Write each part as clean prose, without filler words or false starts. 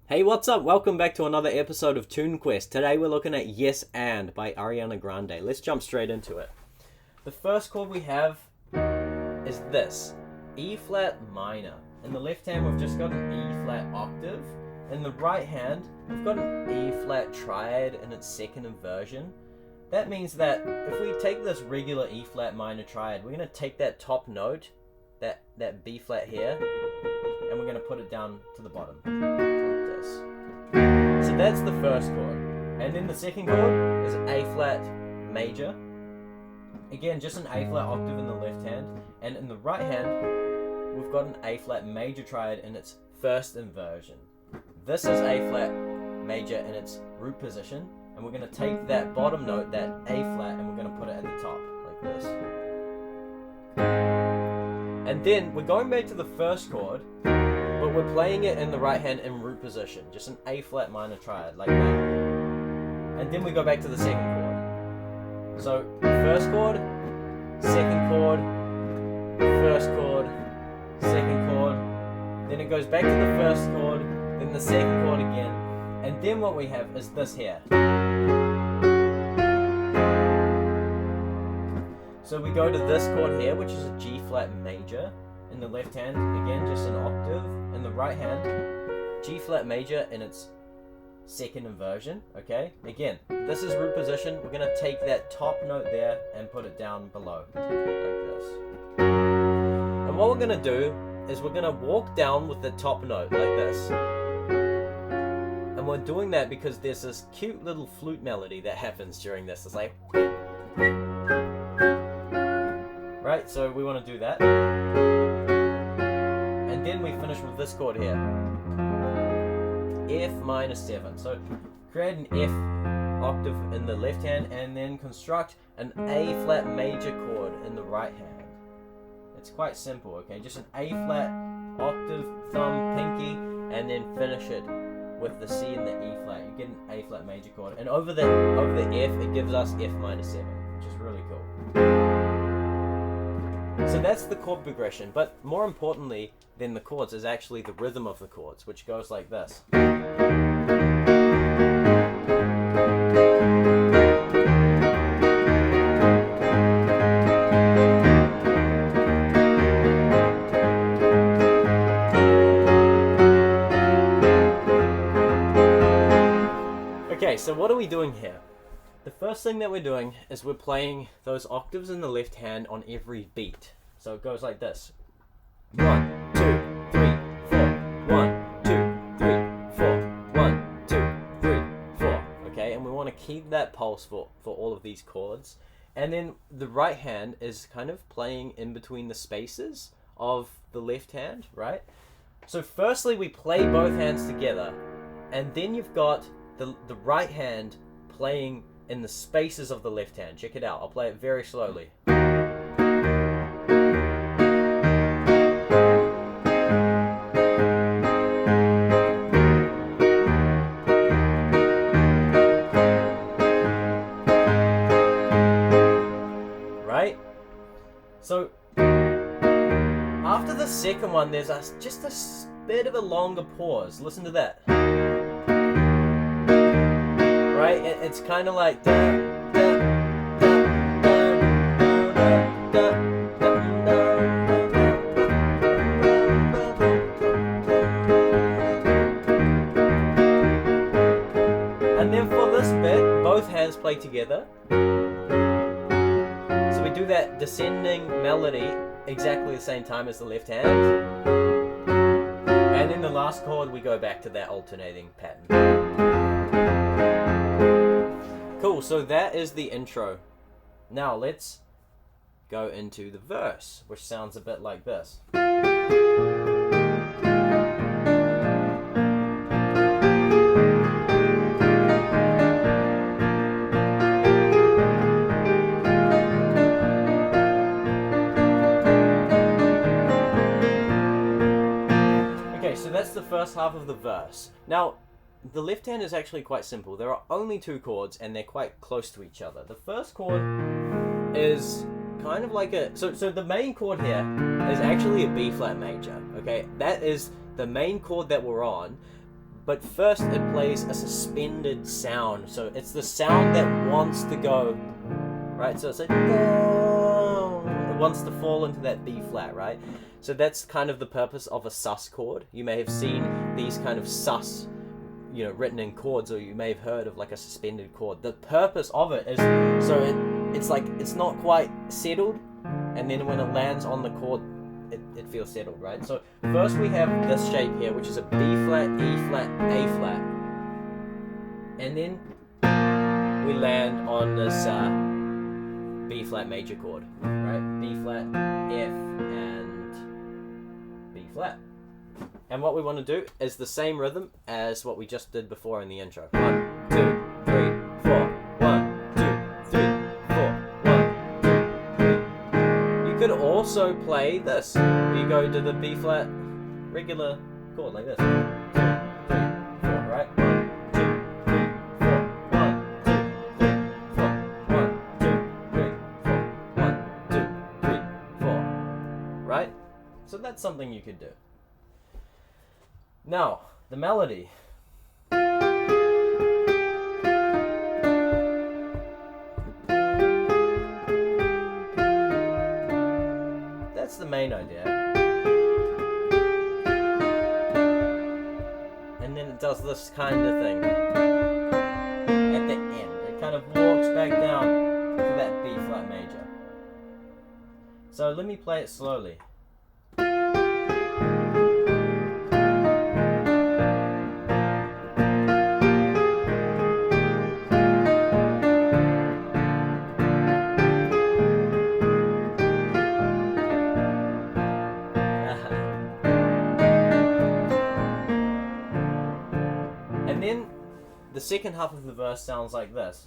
Hey, what's up? Welcome back to another episode of Tune Quest. Today we're looking at Yes and by Ariana Grande. Let's jump straight into it. The first chord we have is this, E flat minor. In the left hand we've just got an E flat octave. In the right hand we've got an E flat triad in its second inversion. That means that if we take this regular E flat minor triad, we're going to take that top note, that B flat here, and we're going to put it down to the bottom. So that's the first chord. And then the second chord is A flat major. Again, just an A flat octave in the left hand. And in the right hand, we've got an A flat major triad in its first inversion. This is A flat major in its root position. And we're going to take that bottom note, that A flat, and we're going to put it at the top, like this. And then we're going back to the first chord, but we're playing it in the right hand in root position, just an A flat minor triad, like that. And then we go back to the second chord. So, first chord, second chord, first chord, second chord, then it goes back to the first chord, then the second chord again, and then what we have is this here. So we go to this chord here, which is a G flat major. In the left hand, again, just an octave. In the right hand, G flat major in its second inversion, okay? Again, this is root position. We're gonna take that top note there and put it down below, like this. And what we're gonna do is we're gonna walk down with the top note, like this. And we're doing that because there's this cute little flute melody that happens during this. It's like... Right, so we want to do that. And then we finish with this chord here. F minor 7. So create an F octave in the left hand and then construct an A flat major chord in the right hand. It's quite simple, okay? Just an A flat octave, thumb, pinky, and then finish it with the C and the E flat. You get an A flat major chord. And over the F, it gives us F minor 7, which is really cool. So that's the chord progression, but more importantly than the chords is actually the rhythm of the chords, which goes like this. Okay, so what are we doing here? The first thing that we're doing is we're playing those octaves in the left hand on every beat. So it goes like this. 1, 2, 3, 4. 1, 2, 3, 4. 1, 2, 3, 4. Okay, and we want to keep that pulse for all of these chords. And then the right hand is kind of playing in between the spaces of the left hand, right? So firstly we play both hands together, and then you've got the right hand playing in the spaces of the left hand. Check it out. I'll play it very slowly. Right? So after the second one, there's just a bit of a longer pause. Listen to that. Right? It's kind of like and then for this bit, both hands play together. So we do that descending melody exactly the same time as the left hand. And in the last chord, we go back to that alternating pattern. Cool, so that is the intro. Now let's go into the verse, which sounds a bit like this. Okay, so that's the first half of the verse. Now, the left hand is actually quite simple. There are only two chords and they're quite close to each other. The first chord is kind of like a... So the main chord here is actually a B flat major, okay? That is the main chord that we're on, but first it plays a suspended sound. So it's the sound that wants to go, right? So it's like, it wants to fall into that B flat, right? So that's kind of the purpose of a sus chord. You may have seen these kind of sus, you know, written in chords, or you may have heard of like a suspended chord. The purpose of it is so it's like it's not quite settled, and then when it lands on the chord, it feels settled, right? So first we have this shape here, which is a B flat, E flat, A flat, and then we land on this B flat major chord, right? B flat, F, and B flat. And what we want to do is the same rhythm as what we just did before in the intro. 1, 2, 3, 4. 1, 2, 3, 4. 1, 2, 3. You could also play this. You go to the B flat regular chord like this. 2, 3, 4, right? 1, 2, 3, 4. 1, 2, 3, 4. 1, 2, 3, 4. 1, 2, 3, 4. Right? So that's something you could do. Now, the melody. That's the main idea. And then it does this kind of thing at the end. It kind of walks back down to that B flat major. So let me play it slowly. And then the second half of the verse sounds like this.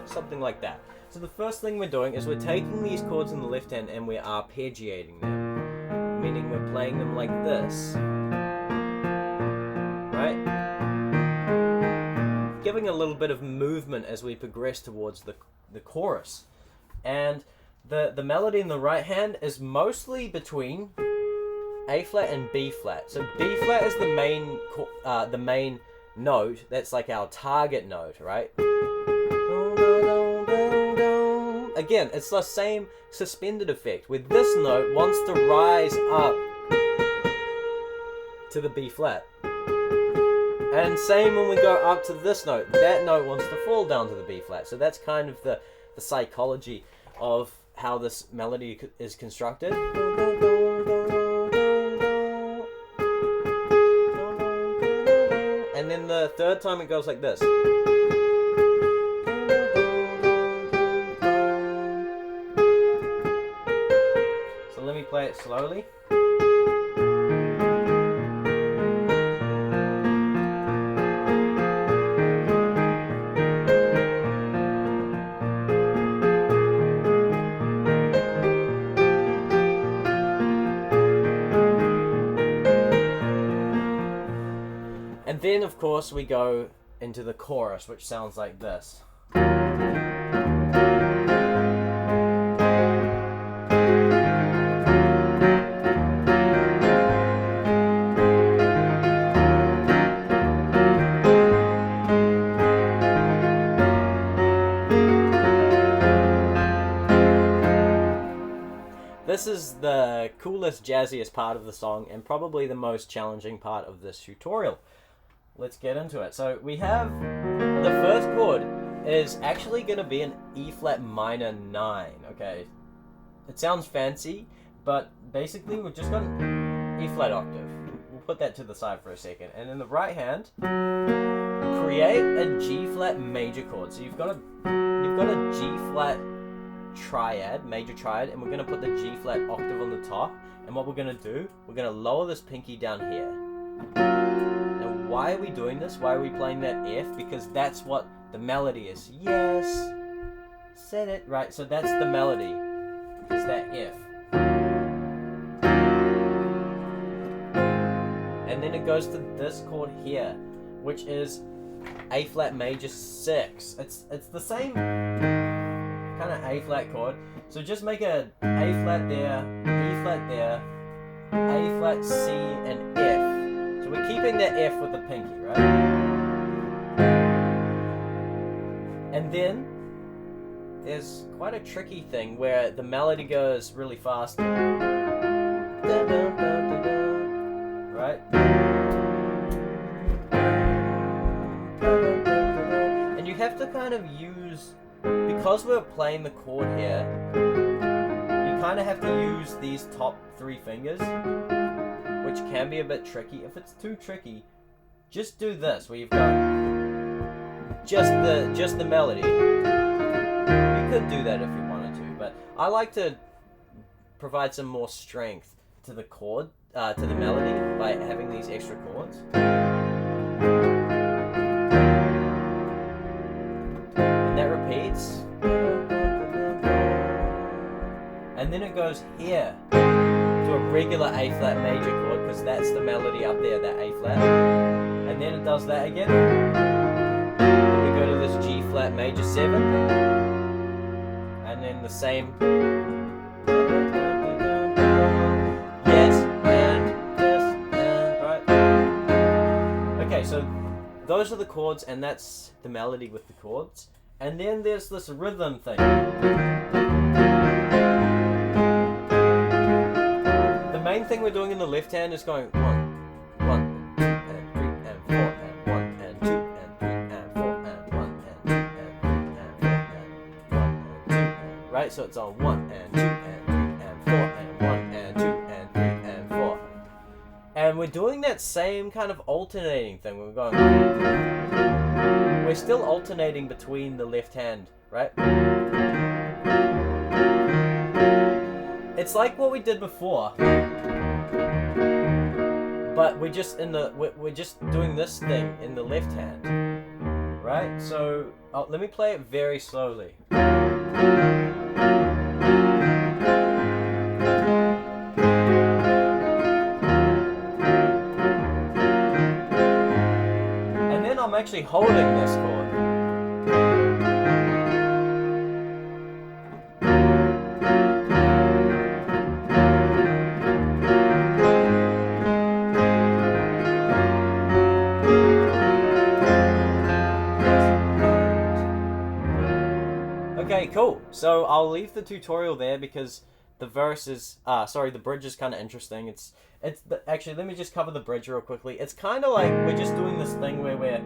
Something like that. So the first thing we're doing is we're taking these chords in the left hand and we're arpeggiating them, meaning we're playing them like this. Right? Giving a little bit of movement as we progress towards the chorus. And the melody in the right hand is mostly between A flat and B flat. So B flat is the main note. That's like our target note, right? Again, it's the same suspended effect, where this note wants to rise up to the B flat. And same when we go up to this note, that note wants to fall down to the B flat. So that's kind of the psychology of how this melody is constructed. And then the third time it goes like this. So let me play it slowly. And then, of course, we go into the chorus, which sounds like this. This is the coolest, jazziest part of the song, and probably the most challenging part of this tutorial. Let's get into it. So we have the first chord is actually going to be an E flat minor 9. Okay, it sounds fancy, but basically we've just got an E flat octave. We'll put that to the side for a second. And in the right hand, create a G flat major chord. So you've got a G flat triad, major triad, and we're going to put the G flat octave on the top. And what we're going to do, we're going to lower this pinky down here. And why are we doing this? Why are we playing that F? Because that's what the melody is. Yes, said it right. So that's the melody. Is that F? and then it goes to this chord here, which is A flat major 6. It's the same kind of A flat chord. So just make a A flat there, E flat there, A flat, C, and F. So we're keeping that F with the pinky, right? And then there's quite a tricky thing where the melody goes really fast. Right? And you have to kind of use, because we're playing the chord here, you kind of have to use these top 3 fingers, which can be a bit tricky. If it's too tricky, just do this, where you've got just the melody. You could do that if you wanted to, but I like to provide some more strength to the chord, to the melody, by having these extra chords. And that repeats. And then it goes here to a regular A flat major chord, because that's the melody up there, that A flat. And then it does that again. Then we go to this G flat major 7. And then the same. Yes, and this, and right. Okay, so those are the chords, and that's the melody with the chords. And then there's this rhythm thing. The main thing we're doing in the left hand is going 1, 1, 2, and 3, and 4, and 1, and 2, and 3, and 4, and 1, and 2, and 3, and 4, and 1, and 2, and, right? So it's on 1, and 2, and 3, and 4, and 1, and 2, and 3, and 4. And we're doing that same kind of alternating thing. We're going. We're still alternating between the left hand, right? It's like what we did before, but we're just doing this thing in the left hand, right? So let me play it very slowly. And then I'm actually holding this chord. Okay, cool. So I'll leave the tutorial there because the verse is, the bridge is kind of interesting. Actually, let me just cover the bridge real quickly. It's kind of like we're just doing this thing where we're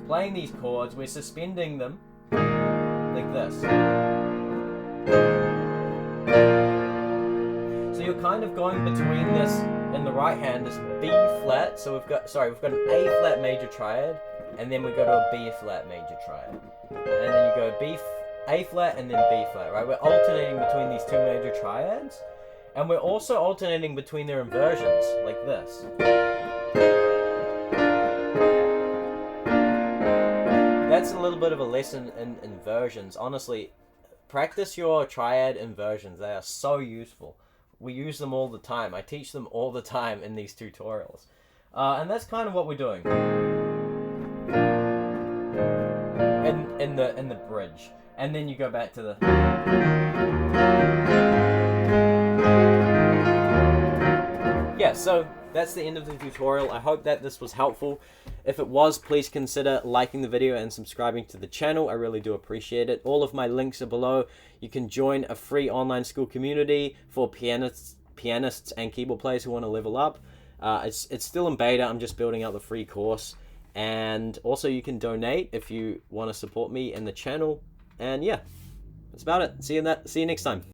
playing these chords, we're suspending them like this. So you're kind of going between this, in the right hand, this B flat. So we've got an A flat major triad, and then we go to a B flat major triad, and then you go A flat and then B flat, right? We're alternating between these 2 major triads, and we're also alternating between their inversions, like this. That's a little bit of a lesson in inversions. Honestly, practice your triad inversions. They are so useful. We use them all the time. I teach them all the time in these tutorials. And that's kind of what we're doing. In the bridge. And then you go back to the... Yeah, so that's the end of the tutorial. I hope that this was helpful. If it was, please consider liking the video and subscribing to the channel. I really do appreciate it. All of my links are below. You can join a free online school community for pianists and keyboard players who want to level up. It's still in beta. I'm just building out the free course. And also you can donate if you want to support me and the channel. And yeah, that's about it. See you next time.